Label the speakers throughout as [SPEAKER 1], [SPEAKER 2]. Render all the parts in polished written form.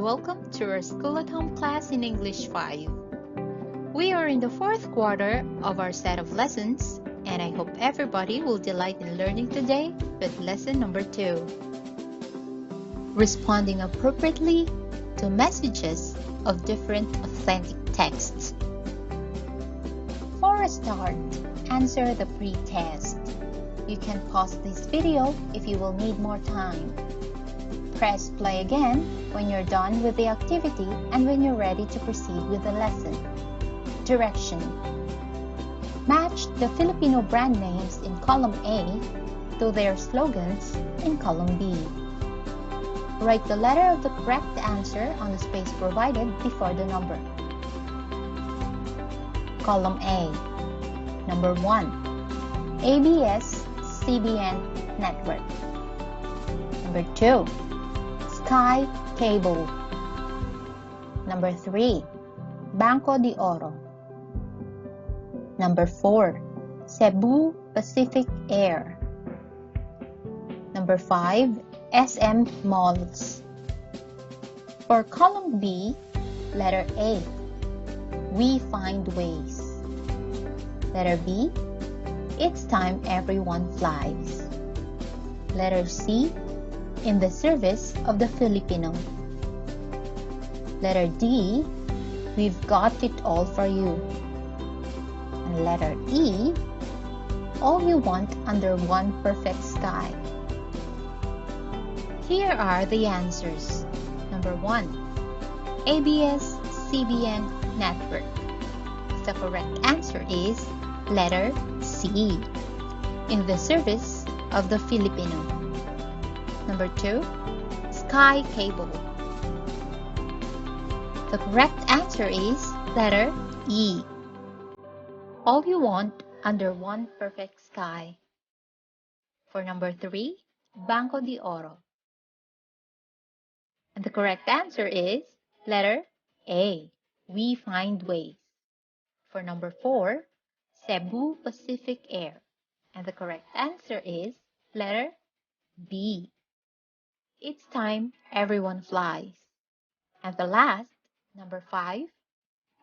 [SPEAKER 1] welcome to our School at Home class in English 5. We are in the fourth quarter of our set of lessons, and I hope everybody will delight in learning today with lesson number 2. Responding appropriately to messages of different authentic texts. For a start, answer the pre-test. You can pause this video if you will need more time. Press play again when you're done with the activity and when you're ready to proceed with the lesson. Direction. Match the Filipino brand names in column A to their slogans in column B. Write the letter of the correct answer on the space provided before the number. Column A. Number 1. ABS-CBN Network. Number 2. Sky Cable. Number 3. Banco de Oro. Number 4. Cebu Pacific Air. Number 5. SM Malls. For column B, letter A. We find ways. Letter B. It's time everyone flies. Letter C. In the service of the Filipino. Letter D. We've got it all for you. And letter E. All you want under one perfect sky. Here are the answers. Number 1. ABS-CBN Network. The correct answer is letter C. In the service of the Filipino. Number 2. Sky Cable. The correct answer is letter E. All you want under one perfect sky. For number 3, Banco de Oro. And the correct answer is letter A. We find ways. For number 4, Cebu Pacific Air. And the correct answer is letter B. It's time everyone flies. And the last, number 5,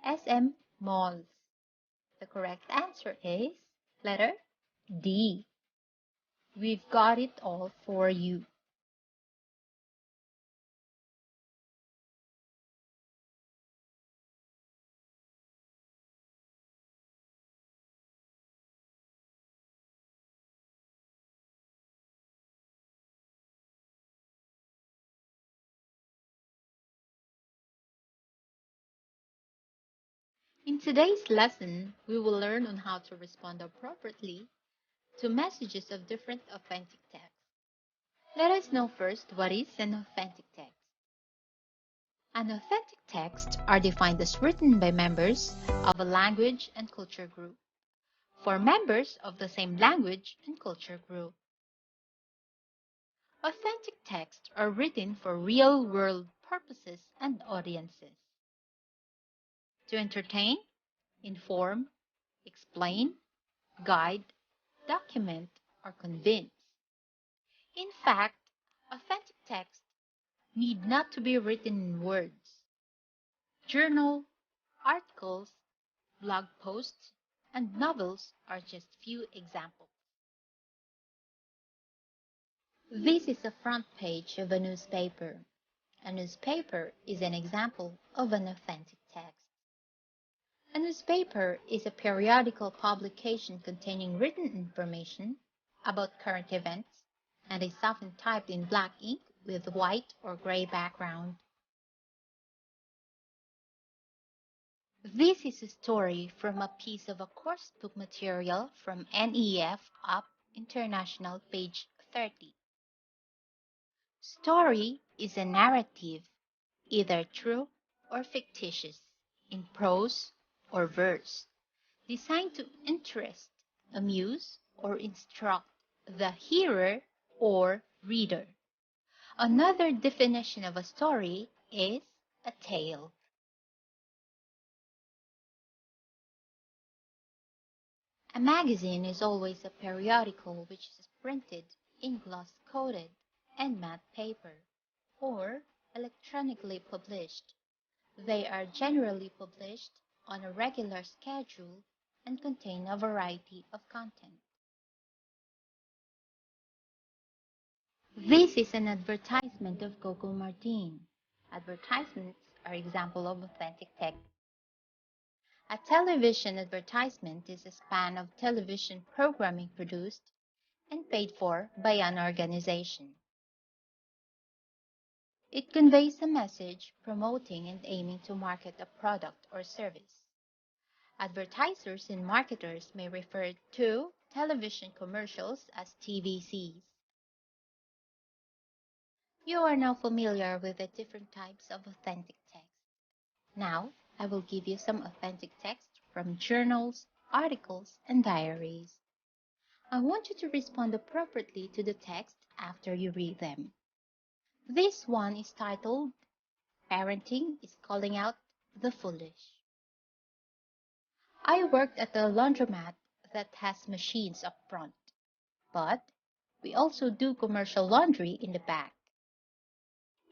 [SPEAKER 1] SM Malls. The correct answer is letter D. We've got it all for you. In today's lesson, we will learn on how to respond appropriately to messages of different authentic texts. Let us know first what is an authentic text. An authentic text are defined as written by members of a language and culture group for members of the same language and culture group. Authentic texts are written for real-world purposes and audiences. To entertain, inform, explain, guide, document, or convince. In fact, authentic texts need not to be written in words. Journal, articles, blog posts, and novels are just few examples. This is the front page of a newspaper. A newspaper is an example of an authentic text. A newspaper is a periodical publication containing written information about current events and is often typed in black ink with white or gray background. This is a story from a piece of a course book material from NEF Up International, page 30. Story is a narrative, either true or fictitious, in prose or verse, designed to interest, amuse, or instruct the hearer or reader. Another definition of a story is a tale. A magazine is always a periodical which is printed in gloss-coated and matte paper, or electronically published. They are generally published on a regular schedule and contain a variety of content. This is an advertisement of Coco Martin. Advertisements are example of authentic text. A television advertisement is a span of television programming produced and paid for by an organization. It conveys a message promoting and aiming to market a product or service. Advertisers and marketers may refer to television commercials as TVCs. You are now familiar with the different types of authentic text. Now, I will give you some authentic text from journals, articles, and diaries. I want you to respond appropriately to the text after you read them. This one is titled, Parenting is Calling Out the Foolish. I worked at a laundromat that has machines up front, but we also do commercial laundry in the back.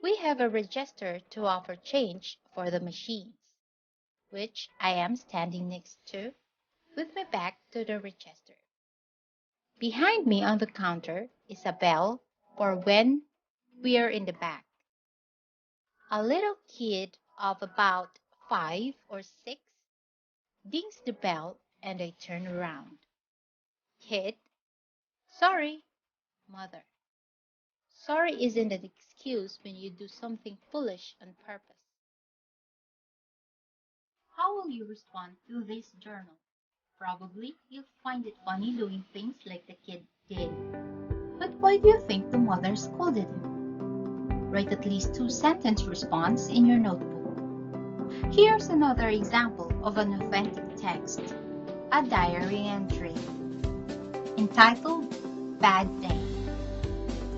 [SPEAKER 1] We have a register to offer change for the machines, which I am standing next to with my back to the register. Behind me on the counter is a bell for when we are in the back. A little kid of about 5 or 6 dings the bell and I turn around. Kid, sorry, mother. Sorry isn't an excuse when you do something foolish on purpose. How will you respond to this journal? Probably you'll find it funny doing things like the kid did. But why do you think the mother scolded him? Write at least 2-sentence response in your notebook. Here's another example of an authentic text, a diary entry, entitled Bad Day,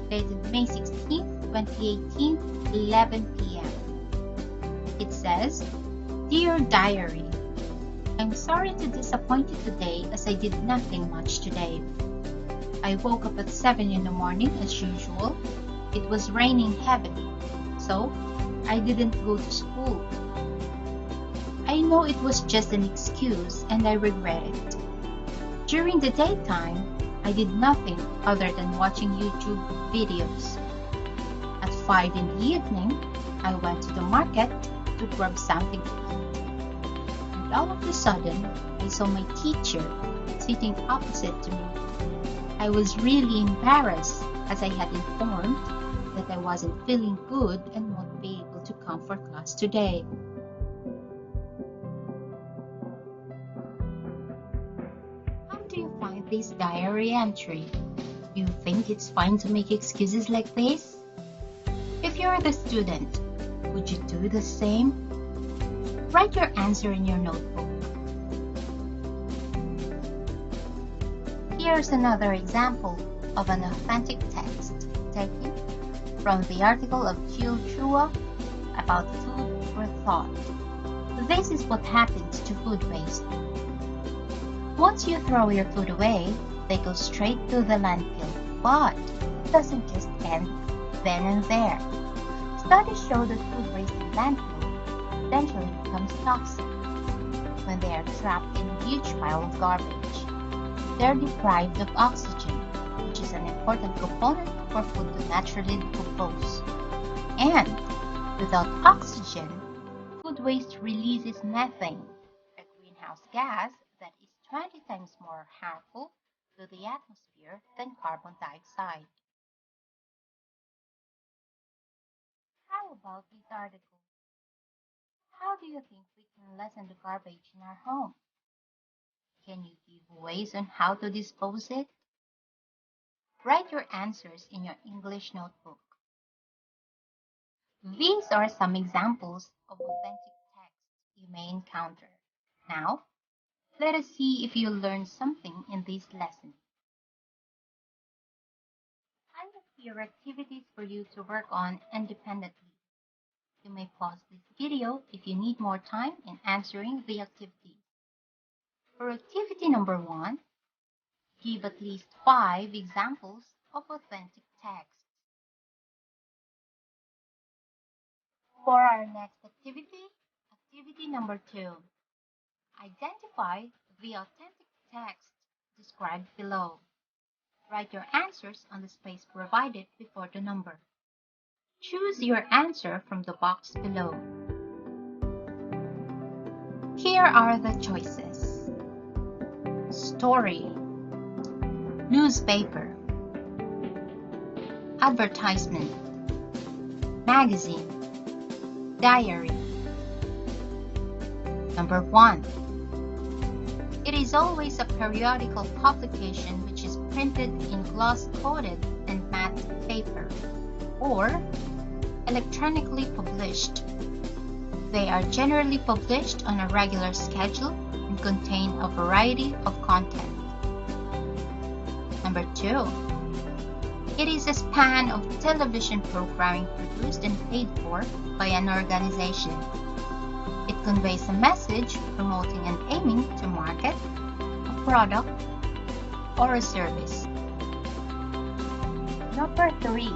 [SPEAKER 1] dated May 16, 2018, 11 p.m. It says, Dear Diary, I'm sorry to disappoint you today as I did nothing much today. I woke up at 7 in the morning as usual. It was raining heavily, so I didn't go to school. I know it was just an excuse and I regret it. During the daytime, I did nothing other than watching YouTube videos. At 5 in the evening, I went to the market to grab something to eat. And all of a sudden, I saw my teacher sitting opposite to me. I was really embarrassed as I had informed that I wasn't feeling good and won't be able to come for class today. How do you find this diary entry? Do you think it's fine to make excuses like this? If you're the student, would you do the same? Write your answer in your notebook. Here's another example of an authentic text taken from the article of Jill Chua about food for thought. This is what happens to food waste. Once you throw your food away, they go straight to the landfill, but it doesn't just end then and there. Studies show that food waste in landfill eventually becomes toxic. When they are trapped in a huge pile of garbage, they're deprived of oxygen, which is an important component for food to naturally decompose. And without oxygen, food waste releases methane, a greenhouse gas that is 20 times more harmful to the atmosphere than carbon dioxide. How about this article? How do you think we can lessen the garbage in our home? Can you give ways on how to dispose it? Write your answers in your English notebook. These are some examples of authentic text you may encounter. Now, let us see if you learned something in this lesson. I have here activities for you to work on independently. You may pause this video if you need more time in answering the activity. For activity number 1, give at least 5 examples of authentic text. For our next activity, activity number 2, identify the authentic text described below. Write your answers on the space provided before the number. Choose your answer from the box below. Here are the choices: story, newspaper, advertisement, magazine, diary. Number 1. It is always a periodical publication which is printed in gloss-coated and matte paper, or electronically published. They are generally published on a regular schedule and contain a variety of content. Number 2. It is a span of television programming produced and paid for by an organization. It conveys a message promoting and aiming to market a product or a service. Number 3.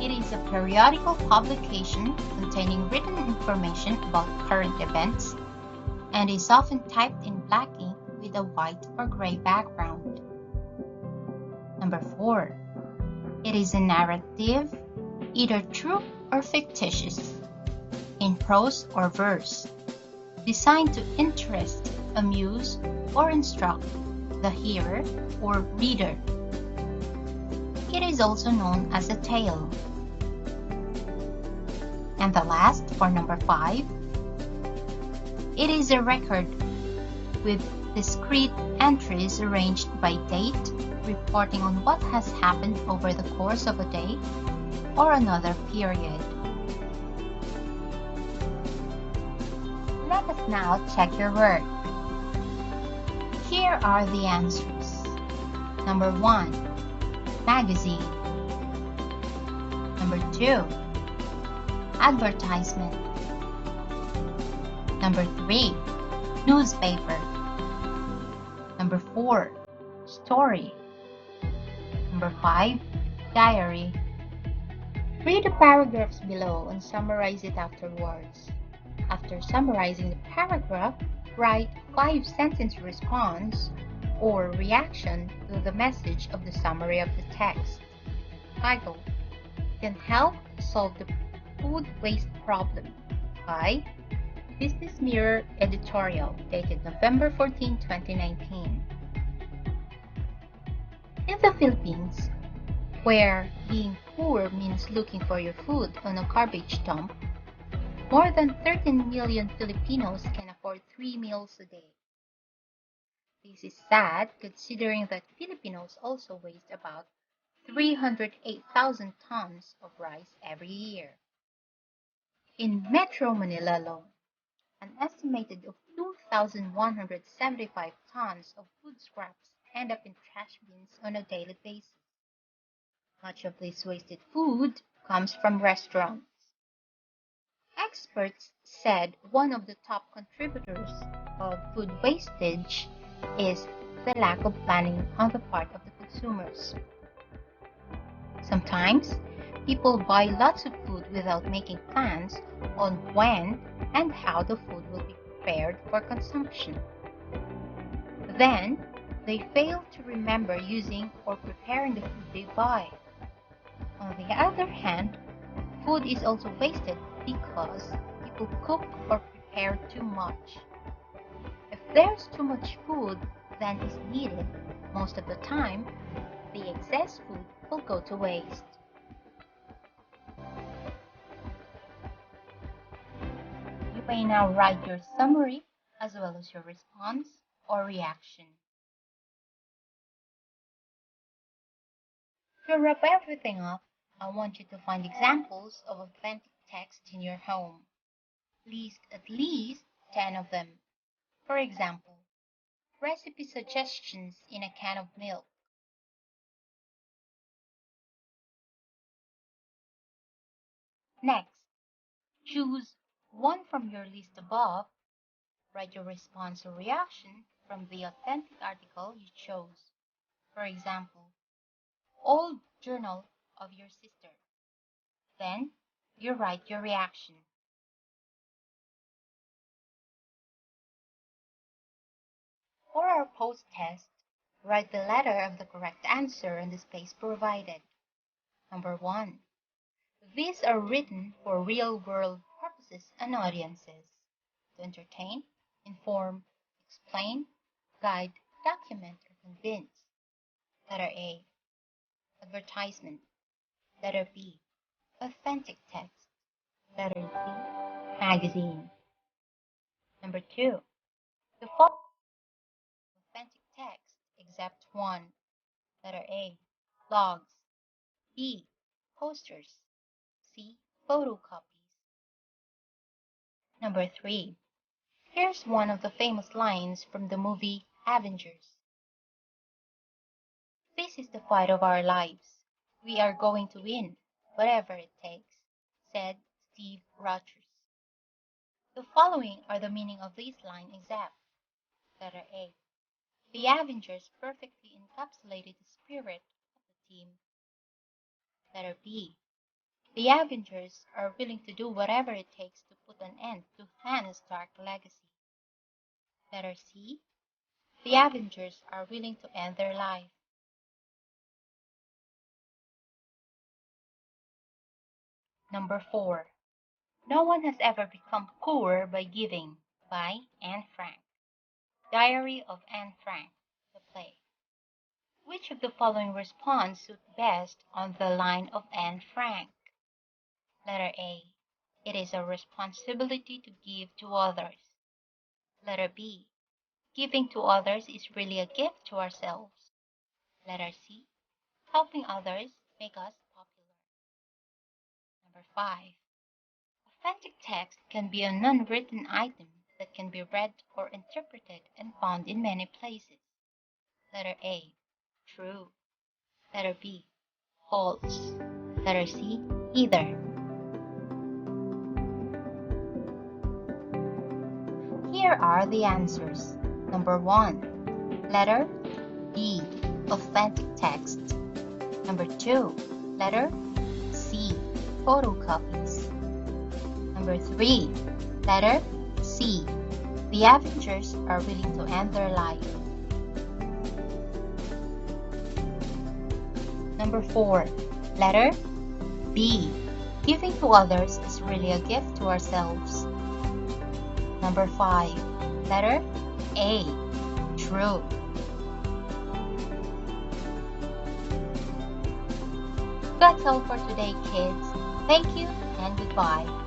[SPEAKER 1] It is a periodical publication containing written information about current events and is often typed in black ink with a white or gray background. Number 4. It is a narrative, either true or fictitious, in prose or verse, designed to interest, amuse, or instruct the hearer or reader. It is also known as a tale. And the last, for number 5, it is a record with discrete entries arranged by date, reporting on what has happened over the course of a day or another period. Let us now check your work. Here are the answers. Number 1, magazine. Number 2, advertisement. Number 3, newspaper. Number 4, story. Number 5, diary. Read the paragraphs below and summarize it afterwards. After summarizing the paragraph, write 5-sentence response or reaction to the message of the summary of the text. Title: Can Help Solve the Food Waste Problem by Business Mirror editorial dated November 14, 2019. In the Philippines, where being poor means looking for your food on a garbage dump, more than 13 million Filipinos can afford 3 meals a day. This is sad considering that Filipinos also waste about 308,000 tons of rice every year. In Metro Manila alone, an estimated of 2,175 tons of food scraps end up in trash bins on a daily basis. Much of this wasted food comes from restaurants. Experts said one of the top contributors of food wastage is the lack of planning on the part of the consumers. Sometimes, people buy lots of food without making plans on when and how the food will be prepared for consumption. Then, they fail to remember using or preparing the food they buy. On the other hand, food is also wasted because people cook or prepare too much. If there's too much food than is needed, most of the time, the excess food will go to waste. You may now write your summary as well as your response or reaction. To wrap everything up, I want you to find examples of authentic text in your home. List at least 10 of them. For example, recipe suggestions in a can of milk. Next, choose one from your list above. Write your response or reaction from the authentic article you chose. For example, Old Journal of Your Sister. Then, you write your reaction. For our post-test, write the letter of the correct answer in the space provided. Number 1. These are written for real-world purposes and audiences to entertain, inform, explain, guide, document, or convince. Letter A. Advertisement. Letter B. Authentic text. Letter C. Magazine. Number 2. The following authentic text except 1. Letter A. Blogs. B. Posters. C. Photocopies. Number 3. Here's one of the famous lines from the movie Avengers. This is the fight of our lives. We are going to win, whatever it takes, said Steve Rogers. The following are the meaning of this line except. Letter A. The Avengers perfectly encapsulated the spirit of the team. Letter B. The Avengers are willing to do whatever it takes to put an end to Hannah's dark legacy. Letter C. The Avengers are willing to end their life. Number 4. No one has ever become poor by giving, by Anne Frank. Diary of Anne Frank, the play. Which of the following response suit best on the line of Anne Frank? Letter A. It is a responsibility to give to others. Letter B. Giving to others is really a gift to ourselves. Letter C. Helping others make us popular. Number 5. Authentic text can be a non-written item that can be read or interpreted and found in many places. Letter A. True. Letter B. False. Letter C. Either. Here are the answers. Number 1. Letter B. Authentic text. Number 2. Letter C. Photocopies. Number 3. Letter C. The Avengers are willing to end their life. Number 4. Letter B. Giving to others is really a gift to ourselves. Number 5. Letter A. True. That's all for today, kids. Thank you and goodbye.